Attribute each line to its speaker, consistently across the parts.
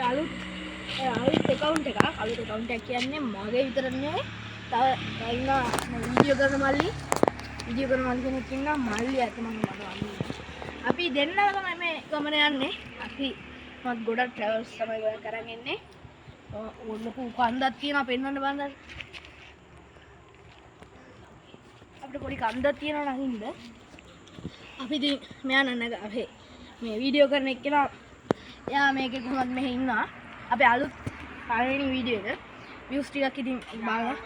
Speaker 1: අලුත් account එකක් අලුත් account එකක් කියන්නේ මගේ විතර නෙවෙයි තව ඉන්නවා වීඩියෝ කරන මල්ලි කෙනෙක් ඉන්නවා මල්ලි අත මම මට වන්නේ අපි දෙන්නම තමයි මේ ගමන යන්නේ අපි මත් ගොඩක් ට්‍රැවල්ස් තමයි කරන් ඉන්නේ ලොකු කන්දක් තියෙනවා පෙන්වන්න බන්දර අපිට පොඩි කන්දක් තියෙනවා නහින්ද අපි ඉතින් මෙයා නන්නග අපේ මේ වීඩියෝ කරන එක්කෙනා එයා මේකේ කොහොමද මෙහෙ ඉන්නවා අපේ අලුත් පළවෙනි වීඩියෝ එක views ටිකක් ඉතින් බලන්න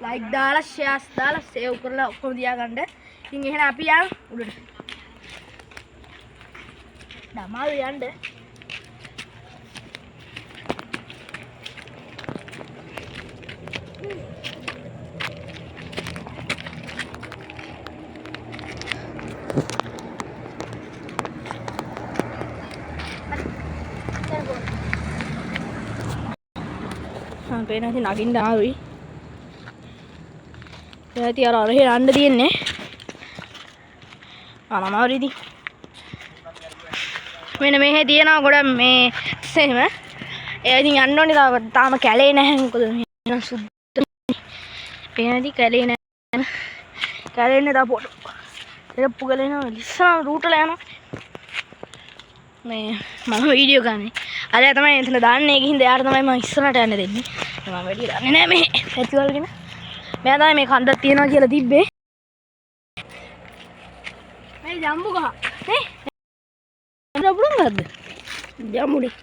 Speaker 1: like දාලා shares දාලා save කරලා ඔක්කොම තියාගන්න ඉතින් එහෙනම් අපි යන් උඩට දමාල් යන්න පේන ඉතින් නගින්න ආවි. ඉතින් අර අරහෙ යන්න තියෙන්නේ. අනමාවරි ඉතින්. මෙන්න මෙහෙ තියෙනවා ගොඩක් මේ එහෙම. ඒ ඉතින් යන්න ඕනේ තාම කැලේ නැහැ මොකද මේ සුද්ධ. පේන ඉතින් කැලේ නැහැ. කැලේ ඉන්නේ තා පොඩ. එරප්පු ගලේ යනවා ඉස්සම රූට් වල යනවා. මේ මම වීඩියෝ ගන්නේ. අද තමයි එතන දාන්නේ ගිහින් එයාට තමයි මම ඉස්සරහට යන්න දෙන්නේ. මම වැඩි දන්නේ නැහැ මේ ෆෙස්ටිවල් ගැන. මෙයා තමයි මේ කන්දක් තියනවා කියලා තිබ්බේ. මේ ජම්බු ගහ. නේ? ජම්බුන් ගහද? ජම්බුනේ.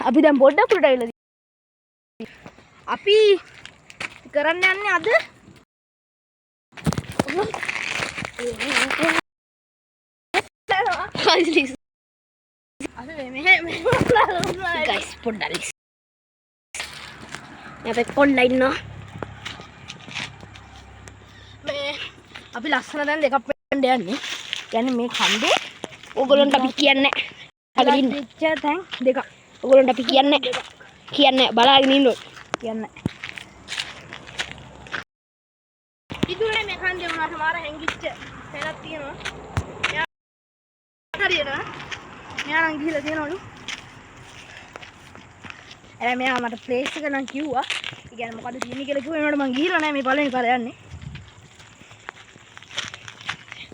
Speaker 1: අපි දැන් පොඩ්ඩක් උඩට ඇවිල්ලා අපි කරන්න යන්නේ අද guys පොඩ්ඩක් අපි පොඩ්ඩක් ඉන්නවා මේ අපි ලස්සන දැන් දෙකක් වෙන්න යන්නේ කියන්නේ මේ කන්දේ ඕගොල්ලන්ට අපි කියන්නේ අගලින් පිච්චර් තැන් දෙකක් ඕගොල්ලන්ට අපි කියන්නේ බලාගෙන ඉන්න ඕනේ කියන්නේ ඉදුනේ මේ කන්දේ උනාට මාර හැංගිච්ච තැනක් තියෙනවා හරියට මෙයා නම් ගිහලා තියෙනවලු මෙයා මට ප්ලේස් එක නම් කිව්වා. ඒ කියන්නේ මොකද තියෙන්නේ කියලා කිව්වා. ඒනකොට මම ගිහිල්ලා නැහැ මේ පළවෙනි පාර යන්නේ.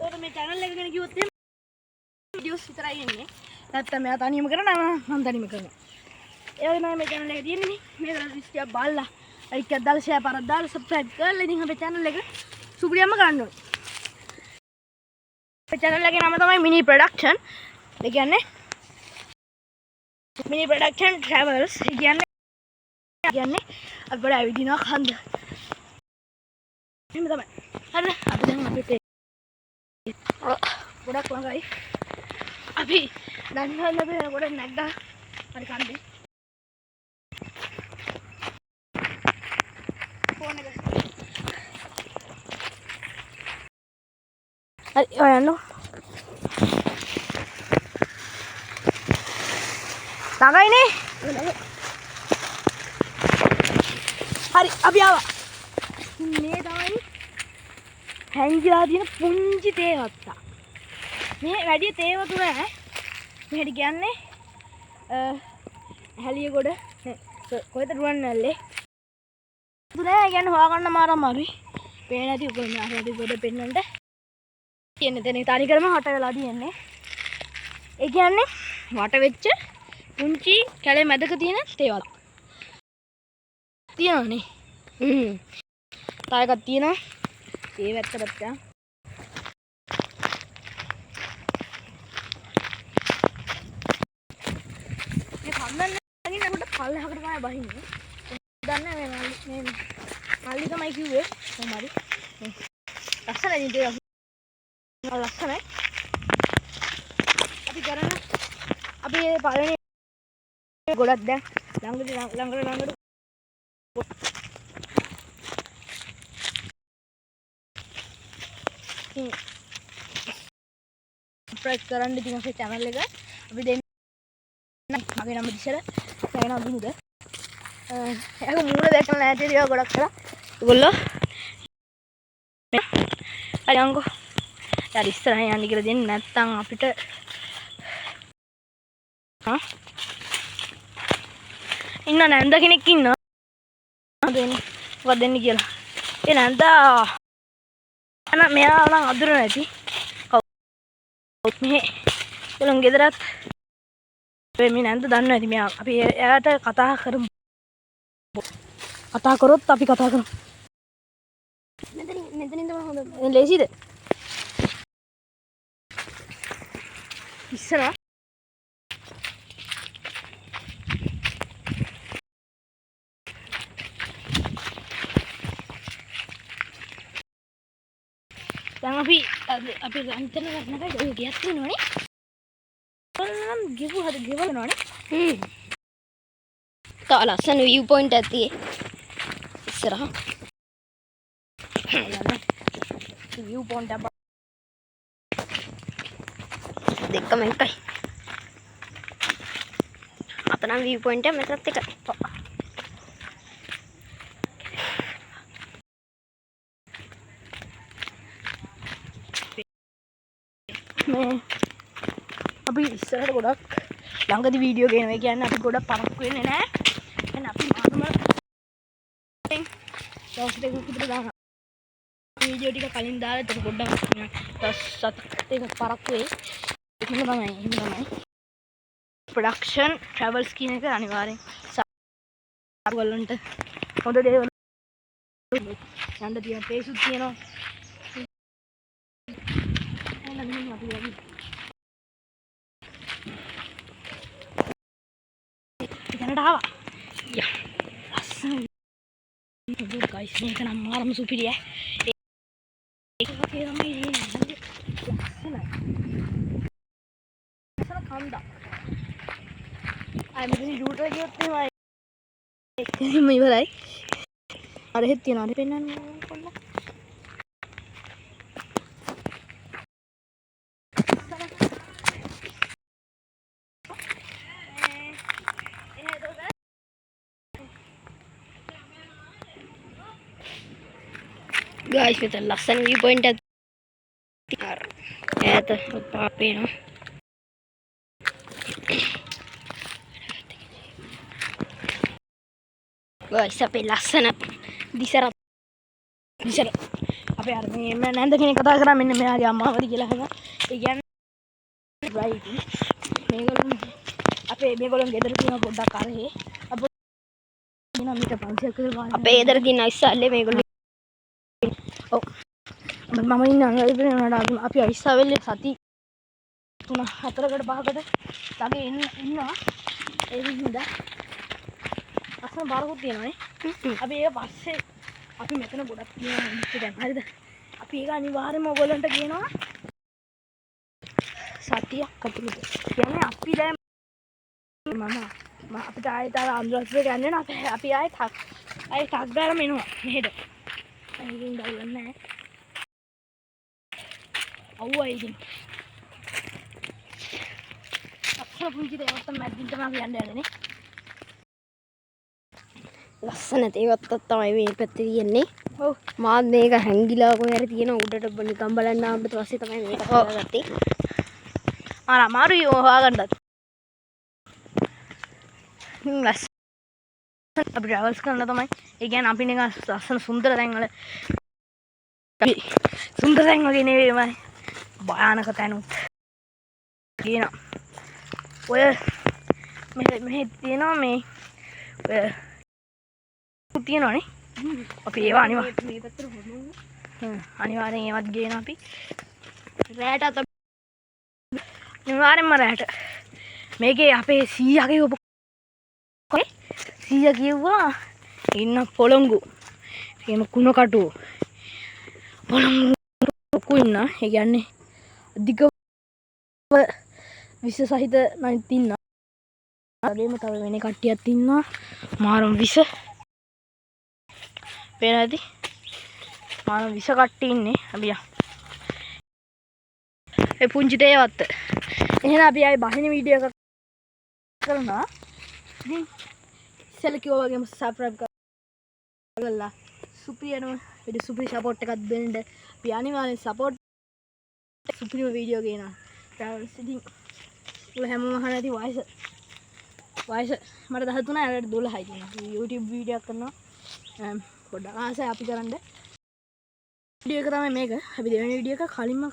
Speaker 1: ඒකට මේ channel එක ගැන කිව්වොත් එහෙම videos විතරයි එන්නේ. නැත්තම් මෙයා තනියම කරනවා මම තනියම කරනවා. ඒ වගේ තමයි මේ channel එක තියෙන්නේ. මේක රිස්ටියක් බලලා like එකක් දාලා share පාරක් දාලා subscribe කරලා ඉතින් අපේ channel එක සුපිරියම්ම කරන්න ඕනේ. අපේ channel එකේ නම තමයි mini production. ඒ කියන්නේ mini production travels කියන්නේ අපිට ඇවිදිනවා කන්ද. එහෙම තමයි. හරි අපි දැන් අපිට ගොඩක් ළඟයි. අපි දැන් අපි ගොඩක් නැග්ගා. හරි කන්දේ. ෆෝන් එක. හරි ඔයන්නෝ. ළඟයිනේ. හරි අපි ආවා. මේ තමයි හැංගිලා තියෙන පුංචි තේ වත්තා. මේ වැඩි තේ වතු නෑ. මෙහෙට කියන්නේ හැලියගොඩ කොහෙද රුවන්වැල්ලේ. දුරේ කියන්නේ හොයාගන්න මාර අමාරුයි. පේන නැති උගල ආහාරي ගොඩ පෙන්නන්න. කියන්නේ තැන තනිකරම හට වෙලා තියෙන්නේ. ඒ කියන්නේ වට වෙච්ච පුංචි කැලේ මැදක තියෙන තේ වත්ත. තියෙනවනේ. තව එකක් තියෙනවා. ඒ වැත්තට යන්න. මේ කන්දන්නේ නගින්න උඩ පල්ලෙහාකට තමයි බහින්නේ. දන්නේ මේ මල්ලි තමයි කිව්වේ. කොහමද? ලස්සනයි ඉතින් ලස්සනයි. අපි කරන අපි පළවෙනි ගොඩක් දැන් ළඟට සබ්ස්ක්‍රයිබ් කරන්න ඉතින් අපේ channel එක අපි දෙන්න මගේ නම දිශර සයන අඳුමුද ඒක මූණ දැකලා නැති දේවල් ගොඩක් කරා ඒගොල්ලෝ අයංගෝ යාර ඉස්සරහින් යන්න කියලා දෙන්නේ නැත්නම් අපිට ඉන්න නැන්ද කෙනෙක් ඉන්නවා දෙන්නේ මොකක්ද දෙන්නේ කියලා. ඒ නැන්දා මෙයා නම් අඳුර නැති කවුත් මෙහෙ එළන් ගෙදරත් මේ නැන්ද දන්නවා ඇති මෙයා. අපි එයාට කතා කරමු. කතා කරොත් අපි කතා කරමු. මෙතනින් තමයි හොඳ. ලේසිද? ඉස්සරහ දැන් අපි අන්තර ගන්නකට ඔය ගියක් තියෙනවනේ. නම් ගෙවනවනේ.
Speaker 2: තා ලස්සන view point එකක් තියෙයි. ඉස්සරහ.
Speaker 1: view point එක
Speaker 2: දෙකම එකයි. අතනම් view point එක මෙතනත් එකයි.
Speaker 1: මේ අපි ඉස්සරහට ගොඩක් ළඟදී වීඩියෝ ගේනවා. ඒ කියන්නේ අපි ගොඩක් පරක්කු වෙන්නේ නැහැ. එහෙනම් අපි මානම දවස් දෙකක් විතර දාන වීඩියෝ ටික කලින් දාලා ඒක පොඩ්ඩක් දවස් 7ක් පරක්කු වෙයි. එහෙම තමයි. ප්‍රොඩක්ෂන් ට්‍රැවල්ස් කියන එක අනිවාර්යෙන් සාගලන්ට හොඳ දේවල් යන්න තියෙන පේසුත් තියෙනවා. කැනඩාව යා ලස්සන ගයිස් මේක නම් මාරම සුපිරිය. ඒක වගේ තමයි ලස්සනයි. ලස්සන කන්ද. අය මෙතන ඩූටර් ගියොත් එහෙම ඉවරයි. අර හෙත් තියනවා. අර පෙන්නන්න පොඩ්ඩක්.
Speaker 2: guys මෙතන ලස්සන view point එකක් ඈත පාපේනවා. guys අපේ ලස්සන දිසර අපේ අර මේ නැන්ද කෙනෙක් කතා කරා මෙන්න මෙයාගේ අම්මාවද කියලා හදා. ඒ කියන්නේ right මේගොල්ලෝ ගෙදර තියෙන පොඩ්ඩක් අරහේ අපේ එන මීට 500ක් විතර ගාන අපේ ගෙදර තියෙන ඉස්සල්ලේ මේගොල්ලෝ ඔව් මම ඉන්න අංගලේ නඩ අපි ඉස්සවෙල්ලේ සති 3-4කට 5කට ළඟ ඉන්නවා. ඒ හින්දා අසන බාරකුත් තියෙනවානේ. අපි ඒක පස්සේ අපි මෙතන ගොඩක් තියෙනවා දැන් හරිද? අපි ඒක අනිවාර්යයෙන්ම ඔයගොල්ලන්ට කියනවා සතියක් අතුලද. කියන්නේ අපි දැන් මම අපිට ආයෙත් අර අඳුරස්සේ ගන්න වෙන අපි ආයෙත් ටක් දාලා මෙනවා මෙහෙට. ඒකින් දවුලක් නැහැ. අවුවා ඉතින්. අපේ පුංචි දේවත් මැදින් තමයි යන්න යන්නේ. ලස්සන තේවත්තක් තමයි මේ පැත්තේ තියෙන්නේ. ඔව් මාත් මේක හැංගිලා කොහේ හරි තියෙන උඩට නිකන් බලන්න ආවට පස්සේ තමයි මේක හොයාගත්තේ. අමාරුයි හොයාගන්නත්. අපි ට්‍රැවල්ස් කරන තමයි. ඒ කියන්නේ අපි නිකන් ලස්සන සුන්දර තැන් වල සුන්දර තැන් වගේ නෙවෙයි මම භයානක තැනුත් කියන ඔය මෙහෙ තියෙනවා මේ ඔය තියෙනවානේ. අපි ඒවා අනිවාර්යෙන් ඒවත් ගේනවා අපි. රැට අනිවාර්යෙන්ම රැට මේකේ අපේ 100ගේ ඔබ කොයි 100 කිව්වා ඉන්න පොළොංගු එහෙම කුණ කටුව පොළොංගු ඉන්න. ඒ කියන්නේ අධික විස සහිත නයිත් ඉන්නවා. වගේම තව වෙන කට්ටියක් ඉන්නවා මාරම විස පේනද? මාරම විස කට්ටිය ඉන්නේ. අපි ඒ පුංචි තේවත්ත. එහෙනම් අපි ආයේ බහින වීඩියෝ එකක් කරනවා. ඉතින් ඉස්සෙල්ලා කිව්වා වගේම subscribe කරලා සුපිරියනම වීඩියෝ සුපිරි සපෝට් එකක් දෙන්න. අපි අනිවාර්යෙන් සපෝට් සුපිරිම වීඩියෝ ගේනවා. ට්‍රැවල්ස් ඉතින් ඔය හැමෝම අහන ඇති වයස
Speaker 1: වයස මට 13යි අරට 12යි තියෙනවා. YouTube වීඩියෝ එකක් කරනවා. පොඩ්ඩක් ආසයි අපි කරන්න. වීඩියෝ එක තමයි මේක. අපි දෙවෙනි වීඩියෝ එක කලින්ම